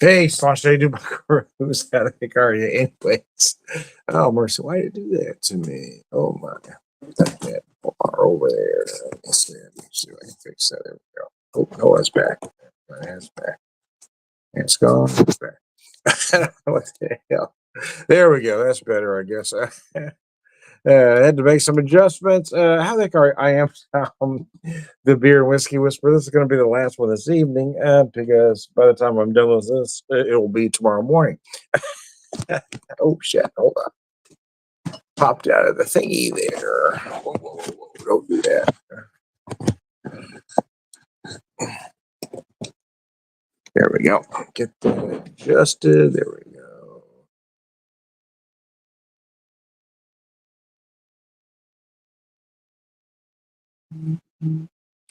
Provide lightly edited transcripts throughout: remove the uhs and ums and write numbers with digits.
Hey, Sasha, do my cruise. How the heck are you? Anyways, oh, Mercy, why did you do that to me? Oh, my. That bar over there. Let's see if I can fix that. There we go. Oh, no, it's back. It's back. It's gone. It's back. What the hell? There we go. That's better, I guess. I had to make some adjustments. How the heck are I am the beer and whiskey whisperer. This is going to be the last one this evening because by the time I'm done with this, it will be tomorrow morning. Oh shit! Hold on. Popped out of the thingy there. Whoa, whoa, whoa, don't do that. There we go. Get that adjusted. There we go.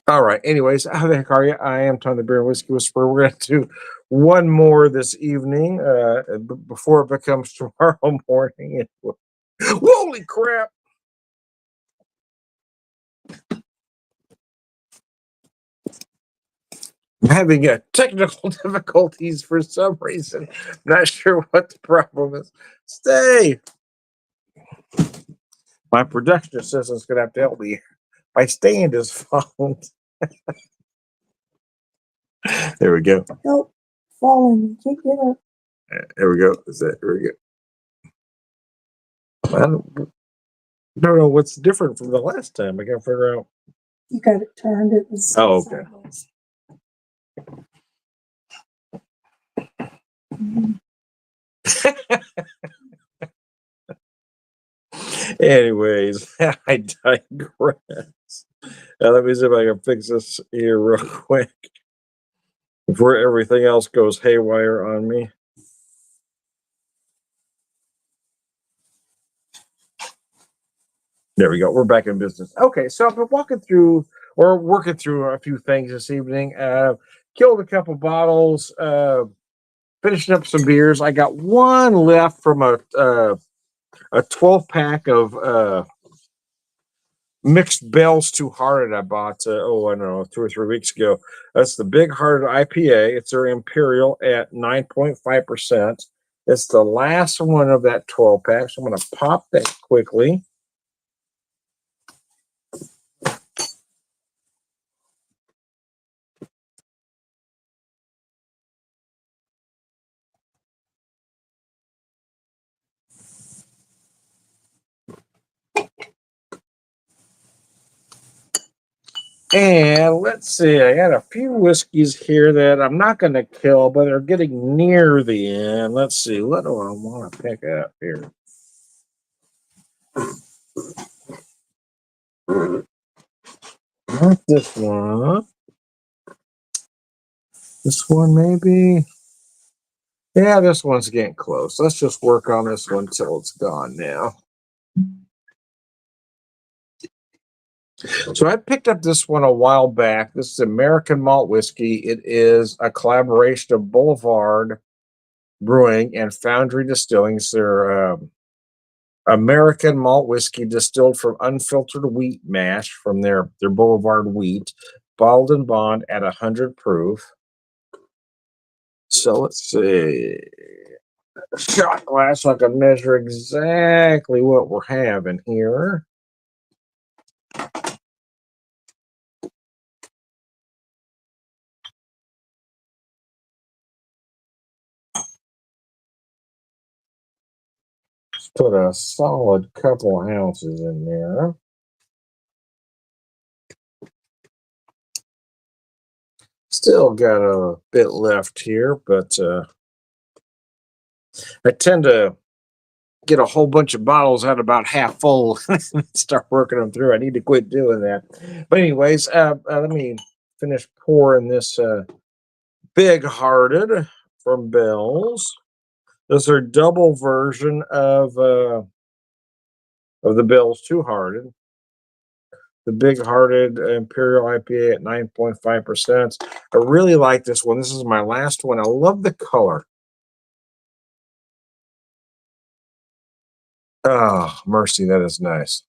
All right. Anyways, how the heck are you? I am Tom the Beer and Whiskey Whisperer. We're going to do one more this evening before it becomes tomorrow morning. Holy crap! I'm having technical difficulties for some reason. I'm not sure what the problem is. Stay. My production assistant's going to have to help me. My stand is found. There we go. Help, falling, can't get up. There we go. Is that? There we go. I don't know what's different from the last time. I got to figure out. You got it turned. It was. Oh, okay. Anyways, I digress. Let me see if I can fix this here real quick before everything else goes haywire on me. There we go. We're back in business. Okay, so I've been working through a few things this evening. Killed a couple bottles. Finishing up some beers. I got one left from a 12 pack of mixed Bell's Two Hearted I bought. I don't know, 2 or 3 weeks ago. That's the Big Hearted IPA. It's their Imperial at 9.5%. It's the last one of that 12 pack. So I'm going to pop that quickly. And let's see, I got a few whiskeys here that I'm not going to kill, but they're getting near the end. Let's see, what do I want to pick up here? Not this one. This one, maybe. Yeah, this one's getting close. Let's just work on this one till it's gone now. So I picked up this one a while back. This is American Malt Whiskey. It is a collaboration of Boulevard Brewing and Foundry Distilling. It's their American Malt Whiskey distilled from unfiltered wheat mash from their Boulevard wheat, bottled and bond at 100 proof. So let's see. Shot glass so I can measure exactly what we're having here. Put a solid couple ounces in there. Still got a bit left here, but I tend to get a whole bunch of bottles out about half full and start working them through. I need to quit doing that. But anyways, let me finish pouring this Big Hearted from Bell's. This is their double version of the Bell's Two Hearted. The Big Hearted Imperial IPA at 9.5%. I really like this one. This is my last one. I love the color. Oh, mercy, that is nice.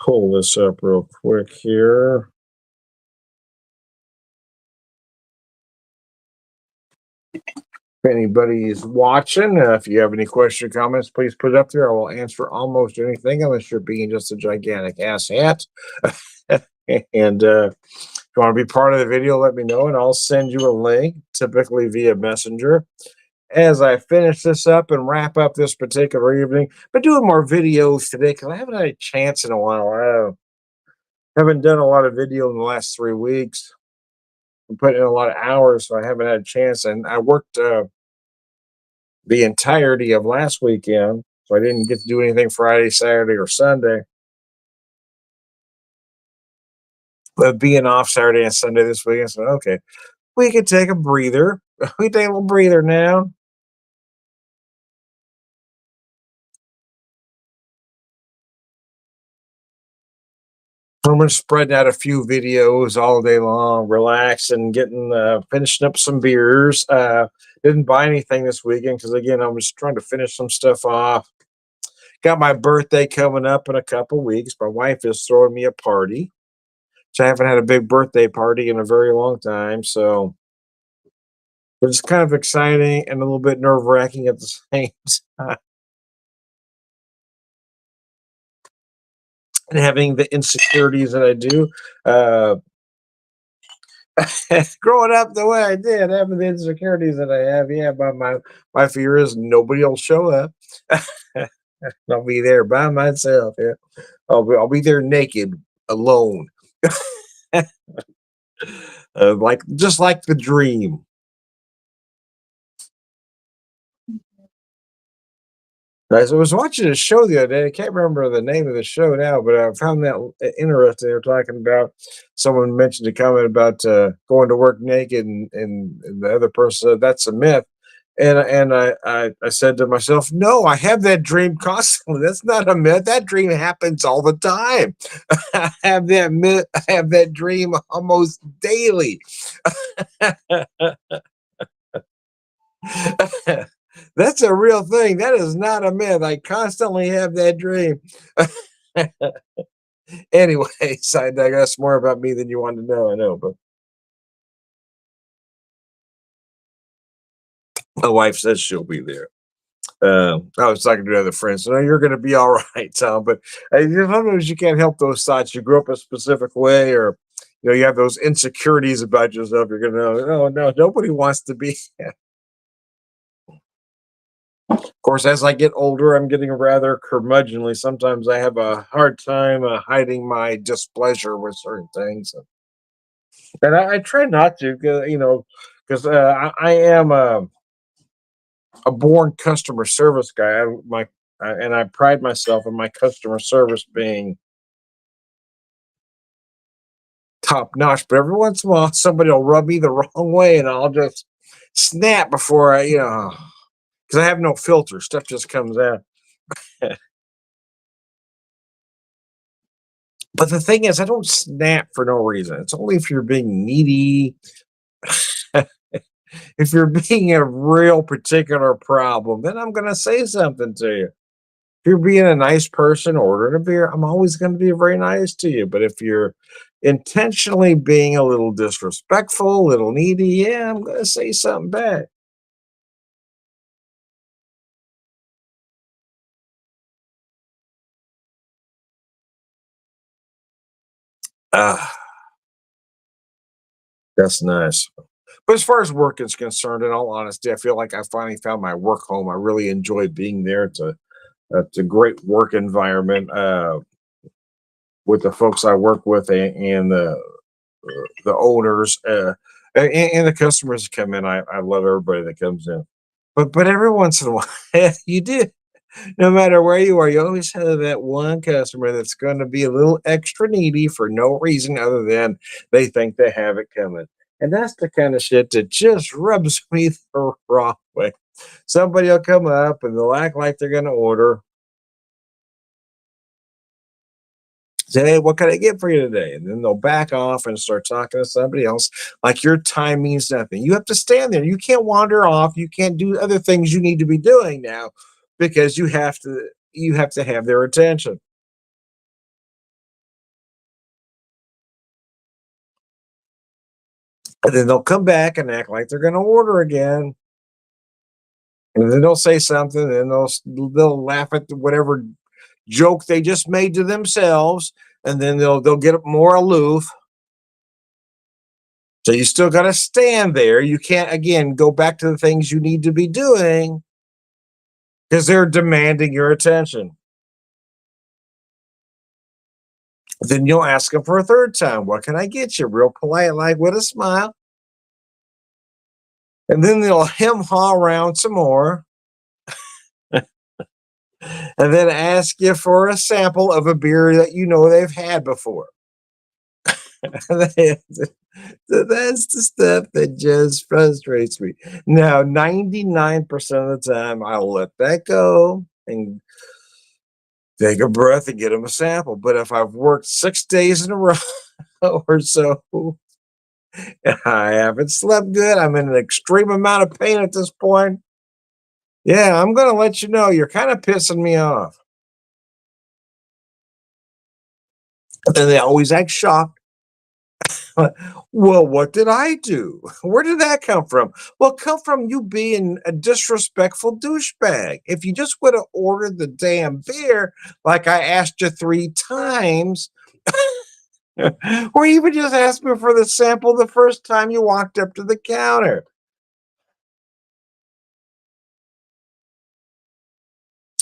pull this up real quick here. If anybody is watching, if you have any question or comments, please put it up there. I will answer almost anything unless you're being just a gigantic ass hat. And if you want to be part of the video, let me know and I'll send you a link, typically via Messenger. As I finish this up and wrap up this particular evening, but doing more videos today because I haven't had a chance in a while. I haven't done a lot of video in the last 3 weeks. I'm putting in a lot of hours, so I haven't had a chance. And I worked the entirety of last weekend, so I didn't get to do anything Friday, Saturday, or Sunday. But being off Saturday and Sunday this weekend, so okay, we could take a breather. We take a little breather now. I'm just spreading out a few videos all day long, relaxing, getting finishing up some beers. Didn't buy anything this weekend because again, I was trying to finish some stuff off. Got my birthday coming up in a couple weeks. My wife is throwing me a party. So I haven't had a big birthday party in a very long time. So it's kind of exciting and a little bit nerve wracking at the same time. And having the insecurities that I do. Growing up the way I did, having the insecurities that I have, yeah, but my fear is nobody will show up. I'll be there by myself. Yeah, I'll be there naked, alone, like just like the dream. I was watching a show the other day. I can't remember the name of the show now, but I found that interesting. They were talking about someone mentioned a comment about going to work naked, and the other person said that's a myth. And I said to myself, no, I have that dream constantly. That's not a myth. That dream happens all the time. I have that myth. I have that dream almost daily. That's a real thing. That is not a myth. I constantly have that dream. Anyway, I digress more about me than you want to know. I know, but my wife says she'll be there. I was talking to other friends. So you're going to be all right, Tom. But sometimes you can't help those thoughts. You grew up a specific way, or you have those insecurities about yourself. You're going to know, oh no, nobody wants to be. Of course, as I get older, I'm getting rather curmudgeonly. Sometimes I have a hard time hiding my displeasure with certain things, and I try not to, because I am a born customer service guy. And I pride myself in my customer service being top notch. But every once in a while, somebody will rub me the wrong way, and I'll just snap before because I have no filter. Stuff just comes out. But the thing is, I don't snap for no reason. It's only if you're being needy, if you're being a real particular problem, then I'm going to say something to you. If you're being a nice person, ordering a beer, I'm always going to be very nice to you. But if you're intentionally being a little disrespectful, a little needy, yeah, I'm going to say something back. Ah, that's nice. But as far as work is concerned, in all honesty, I feel like I finally found my work home. I really enjoy being there. It's a great work environment with the folks I work with and the owners and the customers that come in. I love everybody that comes in. But every once in a while, you do. No matter where you are, you always have that one customer that's going to be a little extra needy for no reason other than they think they have it coming. And that's the kind of shit that just rubs me the wrong way. Somebody will come up and they'll act like they're going to order. Say, hey, what can I get for you today? And then they'll back off and start talking to somebody else like your time means nothing. You have to stand there. You can't wander off. You can't do other things you need to be doing now because you have to have their attention. And then they'll come back and act like they're going to order again. And then they'll say something, and they'll laugh at whatever joke they just made to themselves, and then they'll get more aloof. So you still got to stand there. You can't again go back to the things you need to be doing because they're demanding your attention. Then you'll ask them for a third time. What can I get you? Real polite, like with a smile. And then they'll hem-haw around some more. And then ask you for a sample of a beer that you know they've had before. That's the stuff that just frustrates me. Now, 99% of the time, I'll let that go and take a breath and get them a sample. But if I've worked 6 days in a row or so, and I haven't slept good, I'm in an extreme amount of pain at this point. Yeah, I'm going to let you know you're kind of pissing me off. And they always act shocked. Well, what did I do? Where did that come from? Well, come from you being a disrespectful douchebag. If you just would have ordered the damn beer like I asked you 3 times, or even just asked me for the sample the first time you walked up to the counter.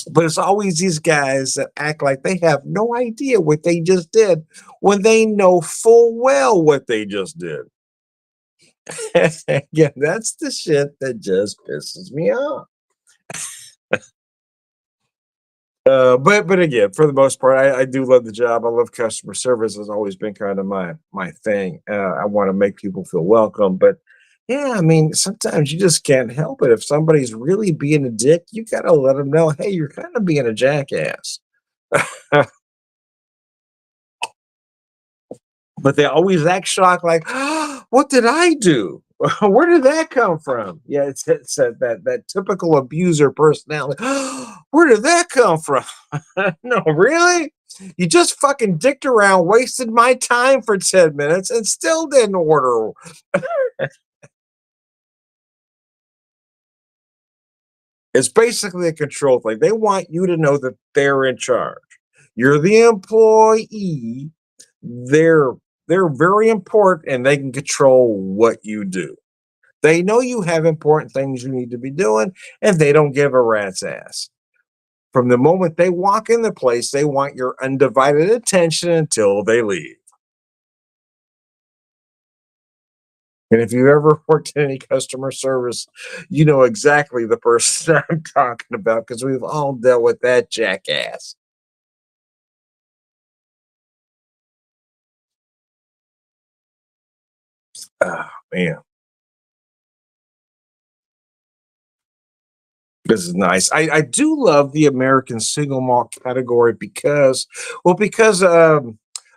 But it's always these guys that act like they have no idea what they just did when they know full well what they just did. Yeah, that's the shit that just pisses me off. But again, for the most part, I do love the job. I love customer service. Has always been kind of my thing. I want to make people feel welcome, but yeah, I mean, sometimes you just can't help it. If somebody's really being a dick, you gotta let them know, hey, you're kind of being a jackass. But they always act shocked, like, oh, "What did I do? Where did that come from?" Yeah, it's that typical abuser personality. "Oh, where did that come from?" No, really? You just fucking dicked around, wasted my time for 10 minutes, and still didn't order. It's basically a control thing. They want you to know that they're in charge. You're the employee. They're they're very important, and they can control what you do. They know you have important things you need to be doing, and they don't give a rat's ass. From the moment they walk in the place, they want your undivided attention until they leave. And if you've ever worked in any customer service, you know exactly the person I'm talking about because we've all dealt with that jackass. Oh, man. This is nice. I do love the American single malt category because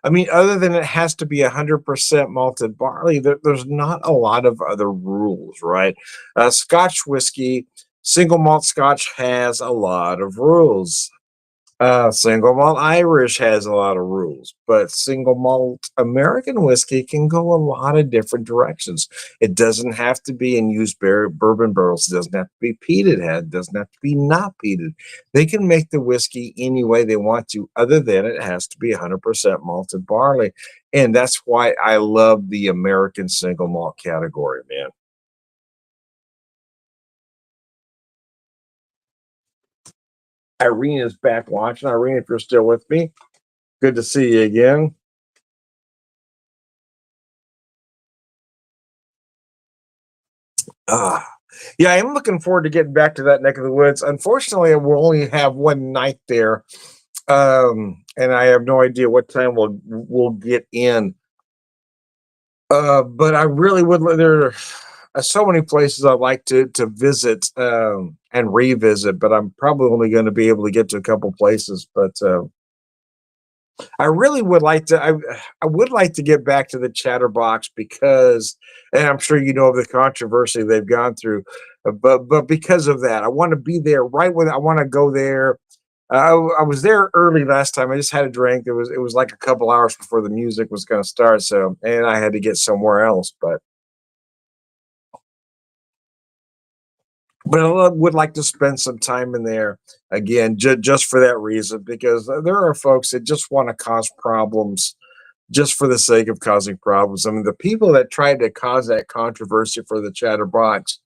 I mean, other than it has to be 100% malted barley, there's not a lot of other rules, right? Scotch whiskey, single malt Scotch has a lot of rules. Single malt Irish has a lot of rules, but single malt American whiskey can go a lot of different directions. It doesn't have to be in used bourbon barrels. It doesn't have to be peated head. It doesn't have to be not peated. They can make the whiskey any way they want to, other than it has to be 100% malted barley. And that's why I love the American single malt category, man. Irene is back watching. Irene, if you're still with me, good to see you again. Ah, yeah, I'm looking forward to getting back to that neck of the woods. Unfortunately, we'll only have one night there, and I have no idea what time we'll get in. But I really would. There are so many places I'd like to visit and revisit, but I'm probably only going to be able to get to a couple places. But I really would like to. I would like to get back to the Chatterbox because, and I'm sure you know of the controversy they've gone through, but because of that, I want to be there right when I want to go there. I was there early last time. I just had a drink. It was like a couple hours before the music was going to start, so and I had to get somewhere else. But but would like to spend some time in there again, just for that reason, because there are folks that just want to cause problems just for the sake of causing problems. I mean, the people that tried to cause that controversy for the Chatterbox,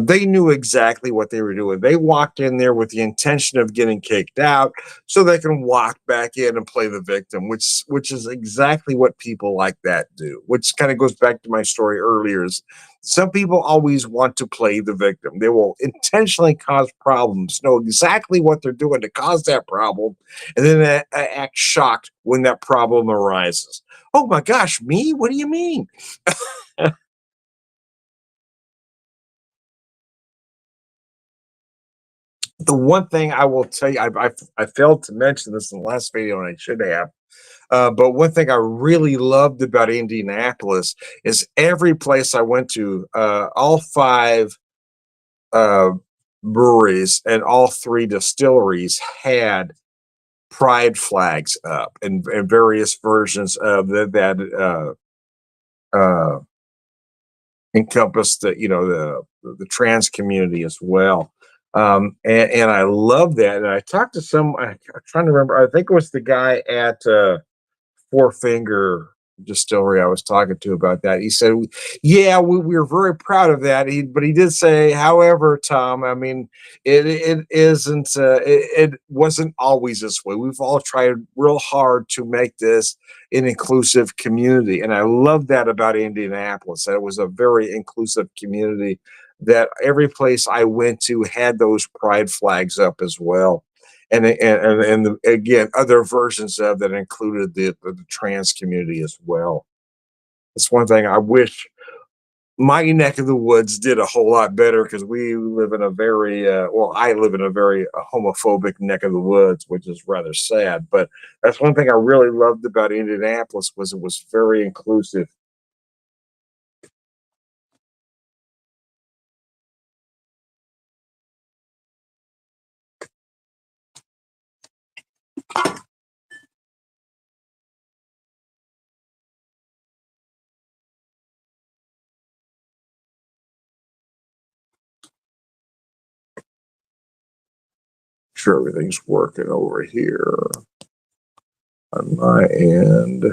they knew exactly what they were doing. They walked in there with the intention of getting kicked out, so they can walk back in and play the victim, which is exactly what people like that do. Which kind of goes back to my story earlier. Is some people always want to play the victim. They will intentionally cause problems, know exactly what they're doing to cause that problem, and then act shocked when that problem arises. Oh my gosh, me? What do you mean? The one thing I will tell you, I failed to mention this in the last video, and I should have. But one thing I really loved about Indianapolis is every place I went to, all five uh, breweries and all three distilleries had pride flags up and various versions of that uh, encompass the the trans community as well. And I love that. And I talked to I'm trying to remember. I think it was the guy at Four Finger Distillery I was talking to about that. He said, "Yeah, we were very proud of that." But he did say, "However, Tom, I mean, it isn't. It wasn't always this way. We've all tried real hard to make this an inclusive community, and I love that about Indianapolis. That it was a very inclusive community. That every place I went to had those pride flags up as well." Again, other versions of that included the trans community as well. It's one thing I wish my neck of the woods did a whole lot better, because we live in a very I live in a very homophobic neck of the woods, which is rather sad. But that's one thing I really loved about Indianapolis, was it was very inclusive. Sure, everything's working over here on my end.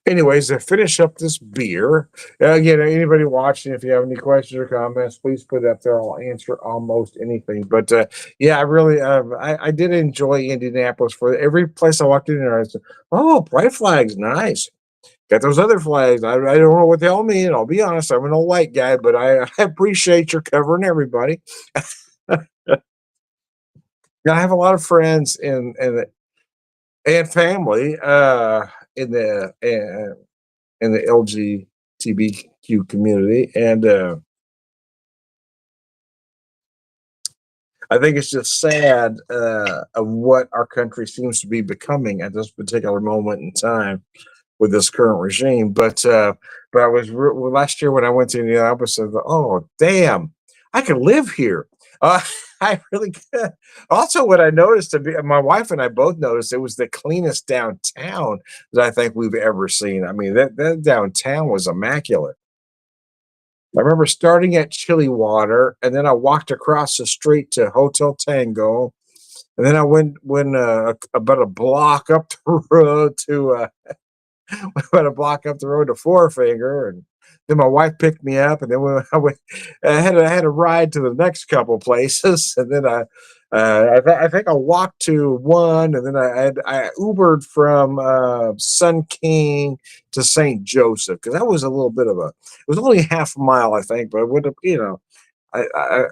Anyways, to finish up this beer, again, anybody watching, if you have any questions or comments, please put it up there. I'll answer almost anything. But yeah, I really, I did enjoy Indianapolis. For every place I walked in there, I said, "Oh, pride flags, nice." Got those other flags. I don't know what they all mean. I'll be honest, I'm an old white guy, but I appreciate your covering everybody. I have a lot of friends and family in the LGBTQ community, and I think it's just sad of what our country seems to be becoming at this particular moment in time with this current regime. But I was last year when I went to Indianapolis, I thought, oh damn, I could live here. Uh, I really could. Also, what I noticed, my wife and I both noticed, it was the cleanest downtown that I think we've ever seen. I mean, that downtown was immaculate. I remember starting at Chili Water, and then I walked across the street to Hotel Tango, and then I went about a block up the road to about a block up the road to Four Finger, and then my wife picked me up, and then I had a ride to the next couple places, and then I think I walked to one, and then I Ubered from Sun King to St. Joseph, because that was a little bit of a. It was only half a mile, I think, but it would have, I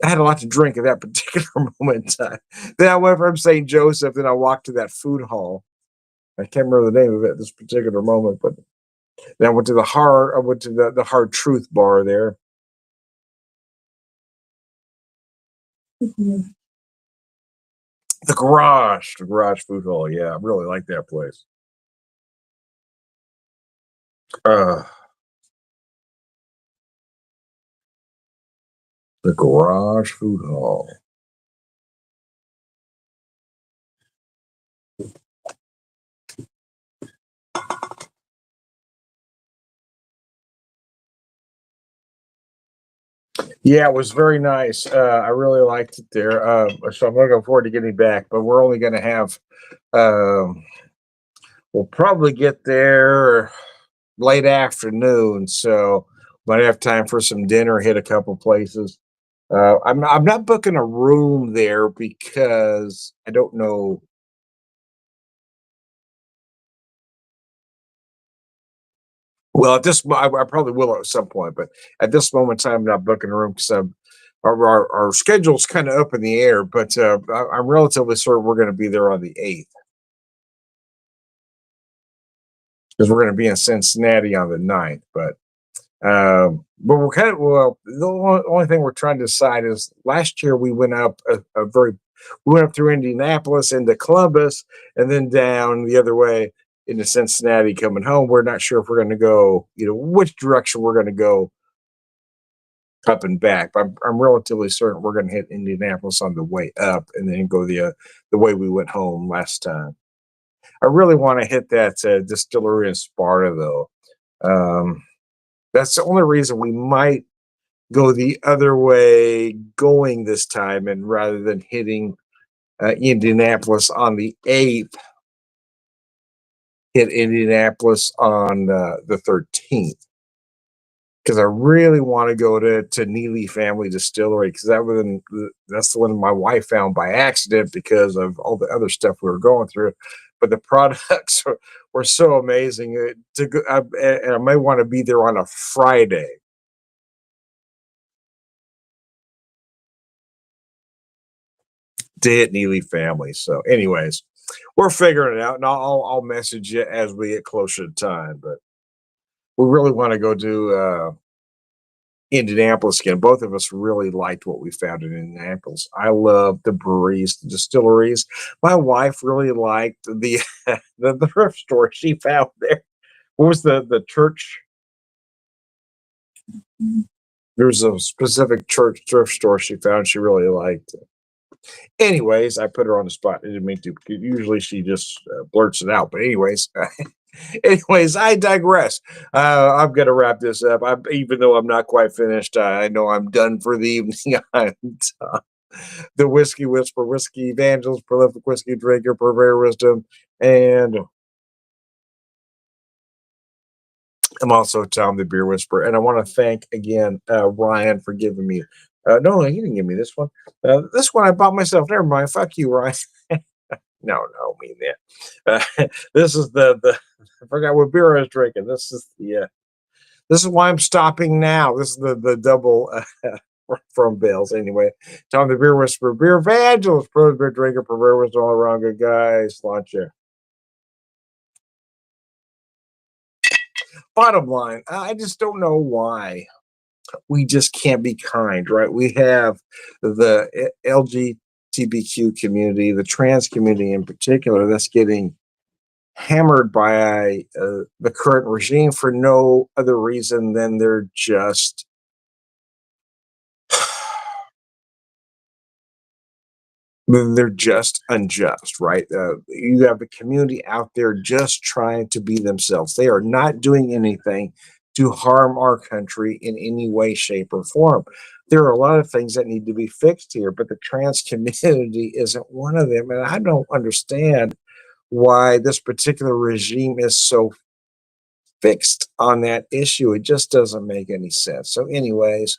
had a lot to drink at that particular moment in time. Then I went from St. Joseph, then I walked to that food hall. I can't remember the name of it at this particular moment, but then I went to the Hard Truth bar there. Mhm. The Garage Food Hall. Yeah, I really like that place. Uh, the Garage Food Hall. Yeah, it was very nice. I really liked it there. So I'm looking forward to getting back, but we're only going to have, um, we'll probably get there late afternoon. So might have time for some dinner, hit a couple places. I'm not booking a room there because I don't know. Well, at this, I probably will at some point, but at this moment in time, I'm not booking a room because our schedule's kind of up in the air. But I'm relatively certain we're going to be there on the 8th because we're going to be in Cincinnati on the 9th. But we're kind of, well, the only thing we're trying to decide is last year we went up we went up through Indianapolis into Columbus and then down the other way into Cincinnati coming home. We're not sure if we're going to go, which direction we're going to go up and back. But I'm relatively certain we're going to hit Indianapolis on the way up and then go the way we went home last time. I really want to hit that distillery in Sparta though. Um, that's the only reason we might go the other way going this time, and rather than hitting Indianapolis on the 8th, hit Indianapolis on the 13th. Because I really want to go to Neely Family Distillery because that's the one my wife found by accident because of all the other stuff we were going through. But the products were so amazing. And I may want to be there on a Friday. To hit Neely Family. So, anyways, we're figuring it out, and I'll message you as we get closer to time. But we really want to go to Indianapolis again. Both of us really liked what we found in Indianapolis. I love the breweries, the distilleries. My wife really liked the thrift store she found there. What was the church? There was a specific church thrift store she found she really liked. Anyways, I put her on the spot. I didn't mean to. Usually she just blurts it out. But anyways, I digress. I'm gonna wrap this up. Even though I'm not quite finished, I know I'm done for the evening. I'm done. The Whiskey Whisper, Whiskey Evangelist, Prolific Whiskey Drinker, Purveyor Wisdom, and I'm also Tom the Beer Whisperer. And I want to thank again Ryan for giving me. No, he didn't give me this one. This one I bought myself. Never mind. Fuck you, Ryan. No, I mean that. This is the I forgot what beer I was drinking. This is why I'm stopping now. This is the double from Bales. Anyway, Tom the Beer Whisperer, Beer Evangelist, Pro Beer Drinker, Purveyor Wisdom, all around good guys. Launch you. Bottom line, I just don't know why we just can't be kind, right? We have the LGBTQ community, the trans community in particular, that's getting hammered by the current regime for no other reason than they're just unjust, right? You have a community out there just trying to be themselves. They are not doing anything to harm our country in any way, shape, or form. There are a lot of things that need to be fixed here, but the trans community isn't one of them. And I don't understand why this particular regime is so fixed on that issue. It just doesn't make any sense. So, anyways,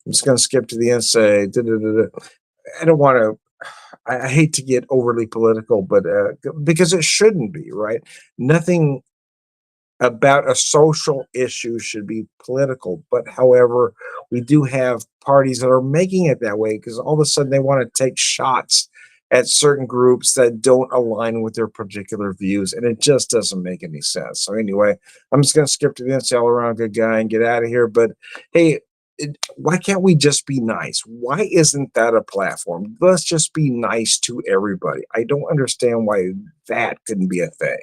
I'm just going to skip to the end and say, I don't want to. I hate to get overly political, but because it shouldn't be, right? Nothing about a social issue should be political. But however, we do have parties that are making it that way because all of a sudden they want to take shots at certain groups that don't align with their particular views, and it just doesn't make any sense. So anyway, I'm just going to skip to the end, say all around good guy, and get out of here. But hey, why can't we just be nice? Why isn't that a platform? Let's just be nice to everybody. I don't understand why that couldn't be a thing.